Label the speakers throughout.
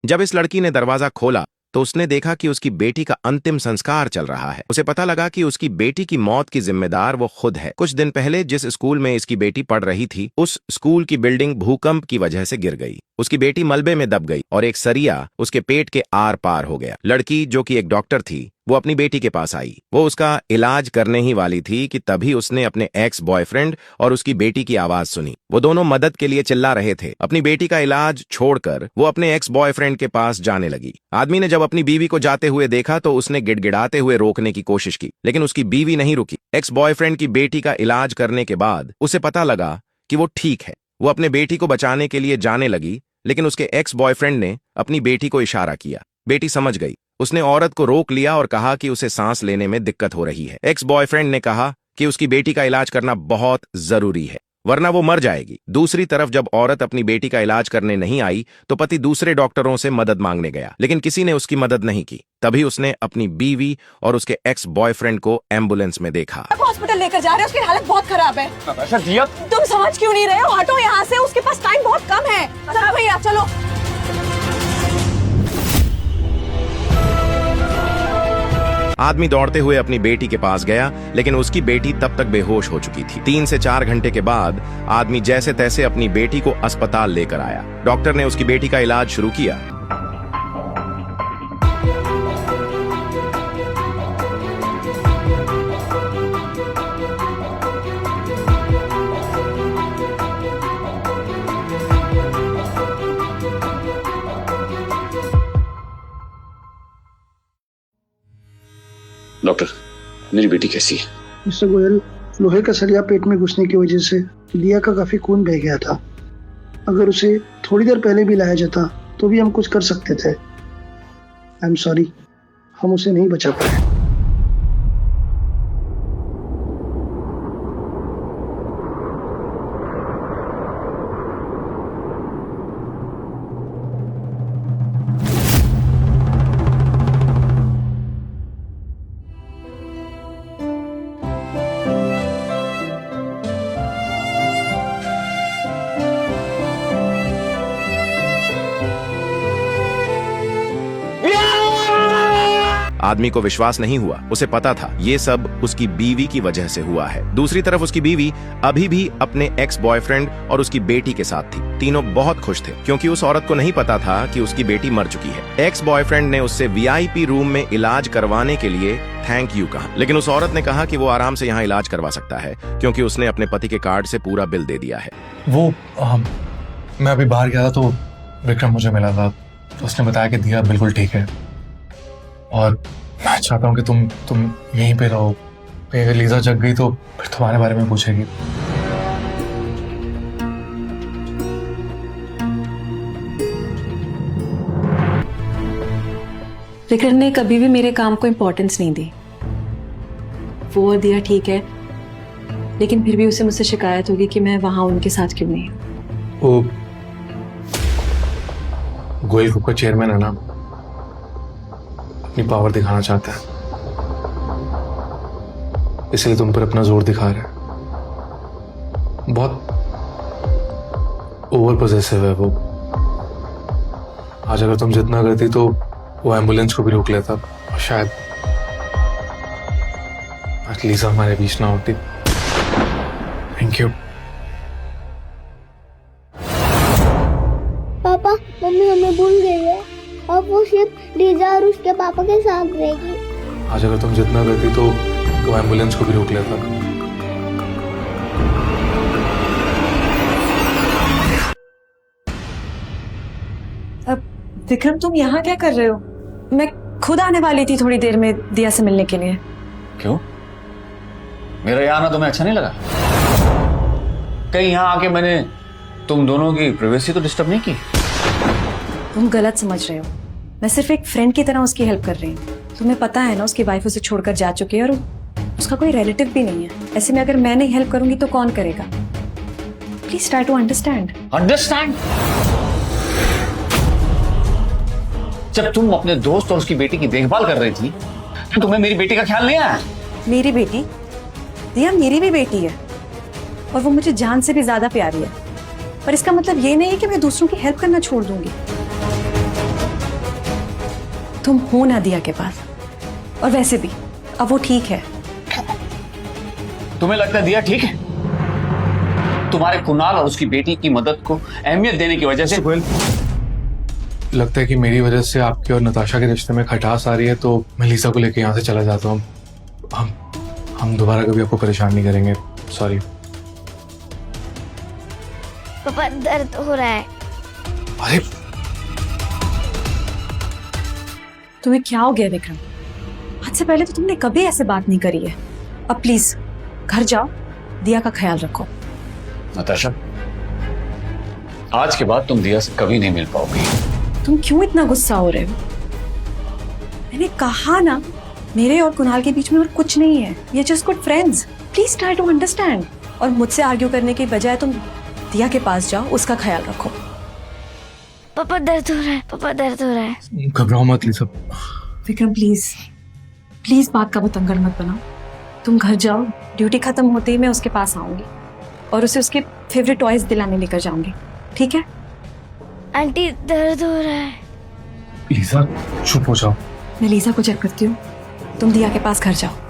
Speaker 1: जब इस लड़की ने दरवाजा खोला तो उसने देखा कि उसकी बेटी का अंतिम संस्कार चल रहा है। उसे पता लगा कि उसकी बेटी की मौत की जिम्मेदार वो खुद है। कुछ दिन पहले जिस स्कूल में इसकी बेटी पढ़ रही थी, उस स्कूल की बिल्डिंग भूकंप की वजह से गिर गई। उसकी बेटी मलबे में दब गई और एक सरिया उसके पेट के आर पार हो गया। लड़की, जो कि एक डॉक्टर थी, वो अपनी बेटी के पास आई। वो उसका इलाज करने ही वाली थी कि तभी उसने अपने एक्स बॉयफ्रेंड और उसकी बेटी की आवाज सुनी। वो दोनों मदद के लिए चिल्ला रहे थे। अपनी बेटी का इलाज छोड़कर वो अपने एक्स बॉयफ्रेंड के पास जाने लगी। आदमी ने जब अपनी बीवी को जाते हुए देखा तो उसने गिड़गिड़ाते हुए रोकने की कोशिश की, लेकिन उसकी बीवी नहीं रुकी। एक्स बॉयफ्रेंड की बेटी का इलाज करने के बाद उसे पता लगा कि वो ठीक है। वो अपने बेटी को बचाने के लिए जाने लगी, लेकिन उसके एक्स बॉयफ्रेंड ने अपनी बेटी को इशारा किया। बेटी समझ गई। उसने औरत को रोक लिया और कहा कि उसे सांस लेने में दिक्कत हो रही है। एक्स बॉयफ्रेंड ने कहा कि उसकी बेटी का इलाज करना बहुत जरूरी है, वरना वो मर जाएगी। दूसरी तरफ जब औरत अपनी बेटी का इलाज करने नहीं आई तो पति दूसरे डॉक्टरों से मदद मांगने गया, लेकिन किसी ने उसकी मदद नहीं की। तभी उसने अपनी बीवी और उसके एक्स बॉयफ्रेंड को एम्बुलेंस में देखा।
Speaker 2: हॉस्पिटल लेकर जा रहे हैं, उसकी हालत बहुत खराब है।
Speaker 3: अच्छा दिया,
Speaker 2: तुम समझ क्यों नहीं रहे हो? हटो यहाँ से, उसके पास टाइम बहुत कम है। चलो भैया चलो।
Speaker 1: आदमी दौड़ते हुए अपनी बेटी के पास गया, लेकिन उसकी बेटी तब तक बेहोश हो चुकी थी। 3 से 4 घंटे के बाद आदमी जैसे तैसे अपनी बेटी को अस्पताल लेकर आया। डॉक्टर ने उसकी बेटी का इलाज शुरू किया।
Speaker 3: डॉक्टर, मेरी बेटी कैसी है?
Speaker 4: मिस्टर गोयल, लोहे का सरिया पेट में घुसने की वजह से दिया का काफी खून बह गया था। अगर उसे थोड़ी देर पहले भी लाया जाता तो भी हम कुछ कर सकते थे। आई एम सॉरी, हम उसे नहीं बचा पाए।
Speaker 1: आदमी को विश्वास नहीं हुआ। उसे पता था ये सब उसकी बीवी की वजह से हुआ है। दूसरी तरफ उसकी बीवी अभी भी अपने एक्स बॉयफ्रेंड और उसकी बेटी के साथ थी। तीनों बहुत खुश थे क्योंकि उस औरत को नहीं पता था कि उसकी बेटी मर चुकी है। एक्स बॉयफ्रेंड ने उससे वीआईपी रूम में इलाज करवाने के लिए थैंक यू कहा, लेकिन उस औरत ने कहा कि वो आराम से यहाँ इलाज करवा सकता है क्योंकि उसने अपने पति के कार्ड से पूरा बिल दे दिया है।
Speaker 5: मैं अभी बाहर गया था तो विक्रम मुझे मिला था, तो उसने बताया कि दिया बिल्कुल ठीक है और मैं चाहता हूँ कि तुम यहीं पे रहो। अगर लीजा जग गई तो फिर तुम्हारे बारे में पूछेगी।
Speaker 6: विक्रम ने कभी भी मेरे काम को इम्पोर्टेंस नहीं दी। वो और दिया ठीक है, लेकिन फिर भी उसे मुझसे शिकायत होगी कि मैं वहां उनके साथ क्यों नहीं।
Speaker 5: वो गोयल ग्रुप का चेयरमैन है ना, अपनी पावर दिखाना चाहता है, इसलिए तुम पर अपना जोर दिखा रहा है। बहुत ओवर पोजेसिव है वो। आज अगर तुम जितना करती तो वो एम्बुलेंस को भी रोक लेता और शायद आज लीजा हमारे बीच ना होती। Thank you.
Speaker 7: पापा, मम्मी हमें भूल गई है और वो सिर्फ लीजा और उसके पापा के साथ रहेगी।
Speaker 5: आज अगर तुम जितना करती तो वो एम्बुलेंस को भी रोक लेता।
Speaker 6: अब विक्रम, तुम यहाँ क्या कर रहे हो? मैं खुद आने वाली थी थोड़ी देर में दिया से मिलने के लिए।
Speaker 3: क्यों? मेरा यहाँ आना तुम्हें अच्छा नहीं लगा? कहीं यहाँ आके मैंने तुम दोनों की प्राइवेसी तो डिस्टर्ब नहीं की?
Speaker 6: तुम गलत समझ रहे हो। मैं सिर्फ एक फ्रेंड की तरह उसकी हेल्प कर रही हूँ। तुम्हें पता है ना, उसकी वाइफ उसे छोड़कर जा चुकी है और उसका कोई रिलेटिव भी नहीं है। ऐसे में अगर मैं नहीं हेल्प करूंगी तो कौन करेगा? Please try to understand.
Speaker 3: Understand? जब तुम अपने दोस्त और उसकी बेटी की देखभाल कर रही थी तो तुम्हें मेरी बेटी का ख्याल नहीं आया?
Speaker 6: मेरी बेटी? दिया मेरी भी बेटी है और वो मुझे जान से भी ज्यादा प्यारी है, पर इसका मतलब ये नहीं है कि मैं दूसरों की हेल्प करना छोड़ दूंगी। तुम हो ना दिया के पास, और वैसे भी अब वो ठीक है।
Speaker 3: तुम्हें लगता है दिया ठीक है? तुम्हारे कुणाल और उसकी बेटी की मदद को अहमियत देने की वजह से
Speaker 5: सुहेल, लगता है कि मेरी वजह से आपके और नताशा के रिश्ते में खटास आ रही है, तो मैं लीसा को लेके यहाँ से चला जाता हूँ। हम दोबारा कभी आपको परेशान नहीं करेंगे। सॉरी।
Speaker 7: पापा दर्द हो रहा है।
Speaker 5: अरे
Speaker 6: तुम्हें क्या हो गया विक्रम? आज से पहले तो तुमने कभी ऐसे बात नहीं करी है। अब प्लीज घर जाओ, दिया का ख्याल रखो।
Speaker 3: नताशा, आज के बाद तुम दिया से कभी नहीं मिल पाओगी।
Speaker 6: तुम क्यों इतना गुस्सा हो रहे हो? मैंने कहा ना, मेरे और कुणाल के बीच में और कुछ नहीं है। ये just good friends. Please try to understand. और मुझसे आर्ग्यू करने के बजाय तुम दिया के पास जाओ, उसका ख्याल रखो।
Speaker 7: पापा दर्द हो रहा है, पापा दर्द हो रहा है।
Speaker 5: घबराओ मत लीसा।
Speaker 6: विक्रम प्लीज प्लीज बात का बतंगड़ मत बनाओ। तुम घर जाओ, ड्यूटी खत्म होते ही मैं उसके पास आऊंगी और उसे उसके फेवरेट टॉयज दिलाने लेकर जाऊंगी, ठीक है?
Speaker 7: आंटी दर्द हो रहा है।
Speaker 5: लीसा चुप हो जाओ।
Speaker 6: मैं लीजा को चेक करती हूँ, तुम दिया के पास घर जाओ।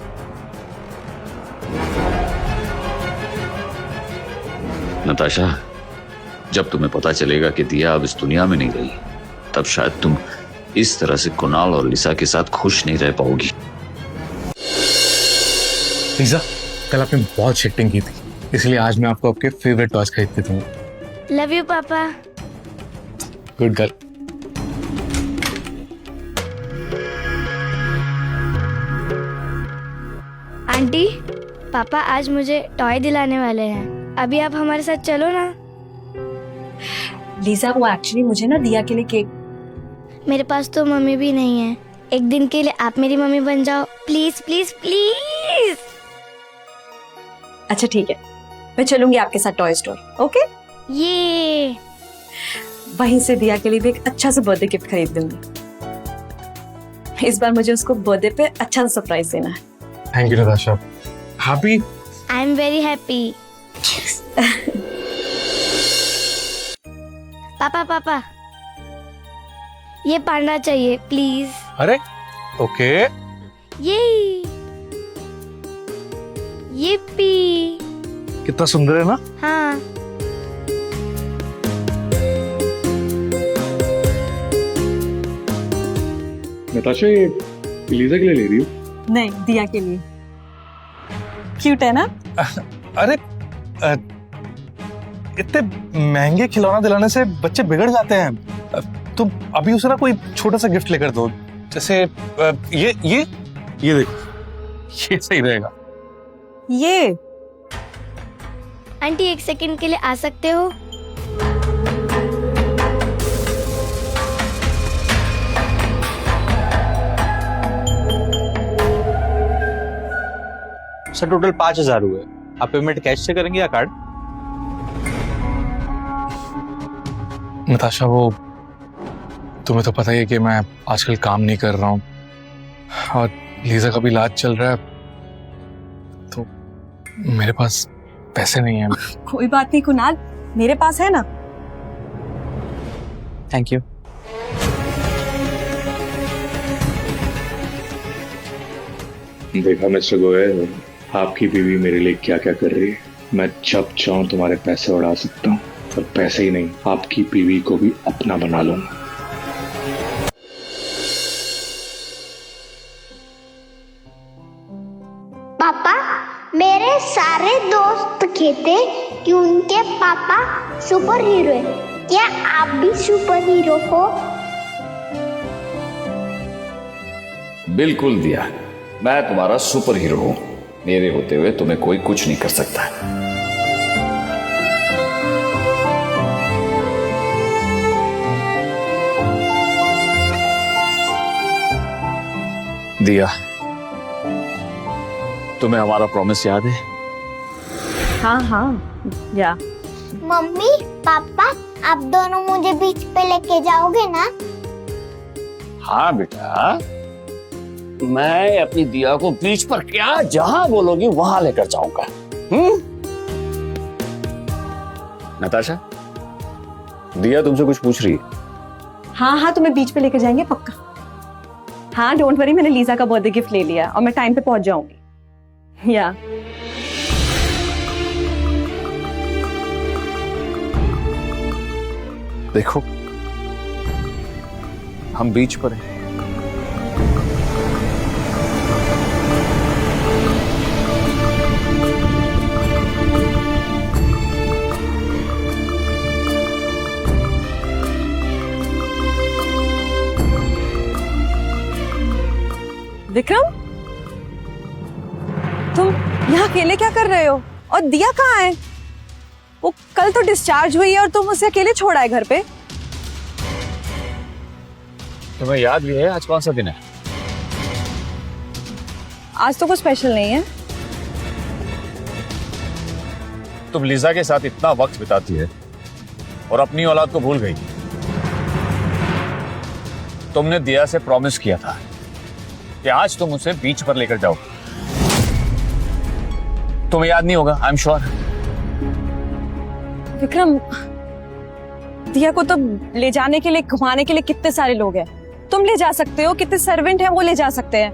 Speaker 3: नताशा, जब तुम्हें पता चलेगा कि दिया अब इस दुनिया में नहीं रही, तब शायद तुम इस तरह से कुणाल और लिसा के साथ खुश नहीं रह पाओगी।
Speaker 5: लीसा, कल आपने बहुत शिफ्टिंग की थी, इसलिए आज मैं आपको आपके फेवरेट टॉयज खरीद देता हूँ।
Speaker 7: लव यू पापा।
Speaker 5: Good girl.
Speaker 7: आंटी, पापा आज मुझे टॉय दिलाने वाले हैं। अभी आप हमारे साथ चलो ना।
Speaker 6: लीजा, वो एक्चुअली मुझे ना दिया के लिए केक।
Speaker 7: मेरे पास तो मम्मी भी नहीं है। एक दिन के लिए आप मेरी मम्मी बन जाओ, प्लीज प्लीज प्लीज।
Speaker 6: अच्छा ठीक है, मैं चलूंगी आपके साथ टॉय स्टोर, ओके?
Speaker 7: ये
Speaker 6: वहीं से दिया के लिए भी एक अच्छा सा बर्थडे गिफ्ट खरीद दूंगी। इस बार मुझे उसको बर्थडे पे अच्छा सा सरप्राइज देना है।
Speaker 5: Thank you Natasha. Happy?
Speaker 7: I am very happy. पापा पापा, ये पांडा चाहिए प्लीज।
Speaker 5: अरे ओके।
Speaker 7: ये पी।
Speaker 5: कितना सुंदर है ना?
Speaker 7: हाँ।
Speaker 5: नताशा, ये लीजा के लिए ले रही हो?
Speaker 6: नहीं, दिया के लिए। क्यूट है ना?
Speaker 5: अरे इतने महंगे खिलौना दिलाने से बच्चे बिगड़ जाते हैं। तुम अभी उसे ना कोई छोटा सा गिफ्ट लेकर दो, जैसे ये देखो, ये सही रहेगा।
Speaker 6: ये
Speaker 7: आंटी, एक सेकंड के लिए आ सकते हो?
Speaker 8: सर टोटल 5,000 हुए। आप पेमेंट कैश से करेंगे या कार्ड?
Speaker 5: नताशा, वो तुम्हें तो पता ही है कि मैं आजकल काम नहीं कर रहा हूँ और लीजा का भी इलाज चल रहा है, तो मेरे पास पैसे नहीं है।
Speaker 6: कोई बात नहीं कुणाल, मेरे पास है ना।
Speaker 8: Thank you.
Speaker 9: देखा मिस्टर गोयल, आपकी बीवी मेरे लिए क्या क्या कर रही है। मैं जब चाहूं तुम्हारे पैसे उड़ा सकता हूँ, और पैसे ही नहीं, आपकी बीवी को भी अपना बना लूंगा।
Speaker 7: पापा, मेरे सारे दोस्त कहते कि उनके पापा सुपर हीरो है। क्या आप भी सुपर हीरो हो?
Speaker 3: बिल्कुल दिया, मैं तुम्हारा सुपर हीरो हूं। मेरे होते हुए तुम्हें कोई कुछ नहीं कर सकता। दिया, तुम्हें हमारा प्रॉमिस याद है?
Speaker 6: हाँ हाँ, या
Speaker 7: मम्मी पापा, आप दोनों मुझे बीच पे लेके जाओगे ना?
Speaker 3: हाँ बेटा, मैं अपनी दिया को बीच पर क्या जहां बोलोगी वहां लेकर जाऊंगा। नताशा, दिया तुमसे कुछ पूछ रही है।
Speaker 6: हाँ हाँ, तुम्हें बीच पे लेकर जाएंगे पक्का।
Speaker 2: हाँ डोंट वरी, मैंने लीजा का बर्थडे गिफ्ट ले लिया और मैं टाइम पे पहुंच जाऊंगी। या
Speaker 10: देखो हम बीच पर हैं।
Speaker 2: विक्रम, तुम यहाँ अकेले क्या कर रहे हो? और दिया कहाँ है? वो कल तो डिस्चार्ज हुई है और तुम उसे अकेले छोड़ा है घर पे।
Speaker 10: तुम्हें याद भी है आज कौन सा दिन है?
Speaker 2: आज तो कुछ स्पेशल नहीं है।
Speaker 10: तुम लीजा के साथ इतना वक्त बिताती है और अपनी औलाद को भूल गई। तुमने दिया से प्रॉमिस किया था कि आज तुम उसे बीच पर लेकर जाओ। तुम्हें याद नहीं होगा, आई एम श्योर।
Speaker 2: विक्रम, दिया को तो ले जाने के लिए, घुमाने के लिए कितने सारे लोग हैं। तुम ले जा सकते हो, कितने सर्वेंट हैं वो ले जा सकते हैं,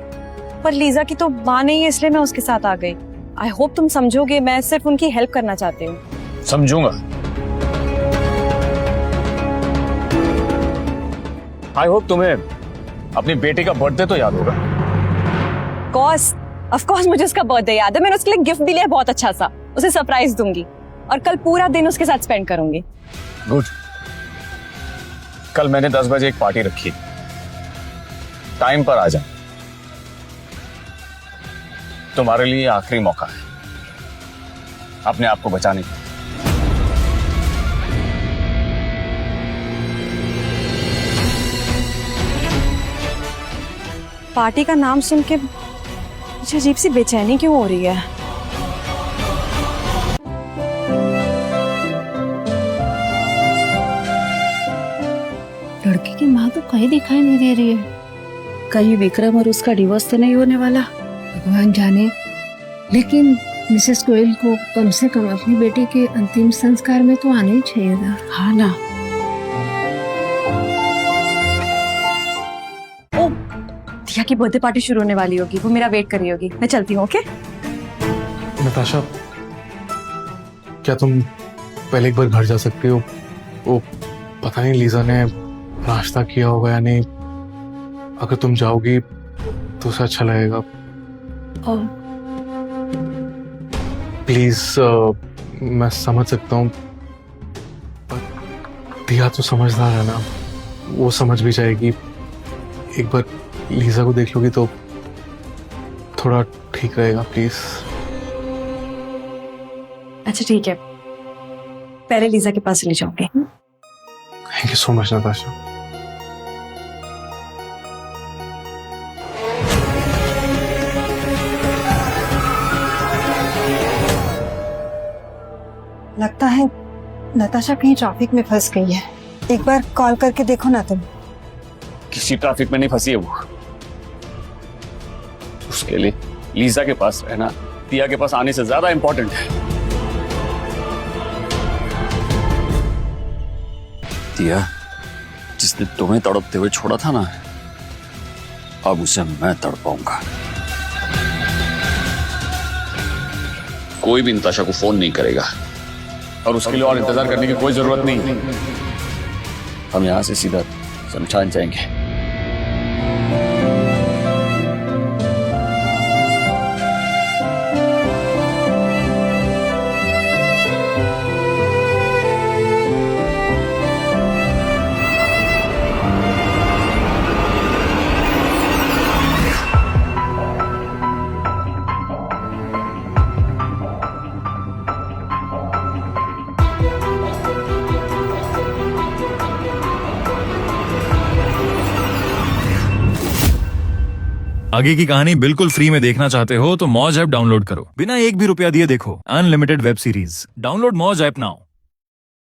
Speaker 2: पर लीजा की तो माँ नहीं है इसलिए मैं उसके साथ आ गई। आई होप तुम समझोगे, मैं सिर्फ उनकी हेल्प करना चाहती हूँ।
Speaker 10: समझूंगा। आई होप तुम्हें अपनी बेटी का बर्थडे तो याद होगा।
Speaker 2: ऑफ कोर्स मुझे उसका बर्थडे याद है। मैंने उसके लिए गिफ्ट भी लिया बहुत अच्छा सा। उसे सरप्राइज दूंगी और कल पूरा दिन उसके साथ स्पेंड करूंगी।
Speaker 10: गुड। कल मैंने 10 बजे एक पार्टी रखी, टाइम पर आ जा। तुम्हारे लिए आखिरी मौका है अपने आप को बचाने का।
Speaker 2: पार्टी का नाम सुन के मुझे अजीब सी बेचैनी क्यों हो रही है?
Speaker 11: लड़की की माँ तो कहीं दिखाई नहीं दे रही है। कहीं विक्रम और उसका डिवोर्स तो नहीं होने वाला, भगवान जाने। लेकिन मिसेस गोयल को कम से कम अपनी बेटी के अंतिम संस्कार में तो आना ही चाहिए था। हाँ ना।
Speaker 2: ओ, दिया की बर्थडे पार्टी शुरू होने वाली होगी, वो मेरा वेट कर रही होगी। मैं चलती हूँ। ओके
Speaker 5: नताशा, क्या तुम पहले एक बार घर जा सकती हो? वो पता नहीं लीजा ने नाश्ता किया होगा या नहीं। अगर तुम जाओगी तो उसे अच्छा लगेगा। प्लीज, मैं समझ सकता हूँ, पर दिया तो समझदार है ना, वो समझ भी जाएगी। एक बार लीजा को देख लोगी तो थोड़ा ठीक रहेगा। प्लीज।
Speaker 6: अच्छा ठीक है, पहले लीजा के पास ले जाओगे।
Speaker 5: Thank you so much Natasha.
Speaker 12: लगता है नताशा कहीं ट्रैफिक में फंस गई है। एक बार कॉल करके देखो ना तुम।
Speaker 10: किसी ट्रैफिक में नहीं फंसी है वो। उसके लिए लीजा के पास रहना दिया के पास आने से ज्यादा इंपॉर्टेंट है। दिया जिसने तुम्हें तड़पते हुए छोड़ा था ना, अब उसे मैं तड़पाऊंगा। कोई भी नताशा को फोन नहीं करेगा और उसके लिए और इंतजार करने की कोई जरूरत नहीं। हम यहां से सीधा शमशान जाएंगे।
Speaker 13: आगे की कहानी बिल्कुल फ्री में देखना चाहते हो तो मौज ऐप डाउनलोड करो। बिना एक भी रुपया दिए देखो अनलिमिटेड वेब सीरीज। डाउनलोड मौज ऐप नाउ।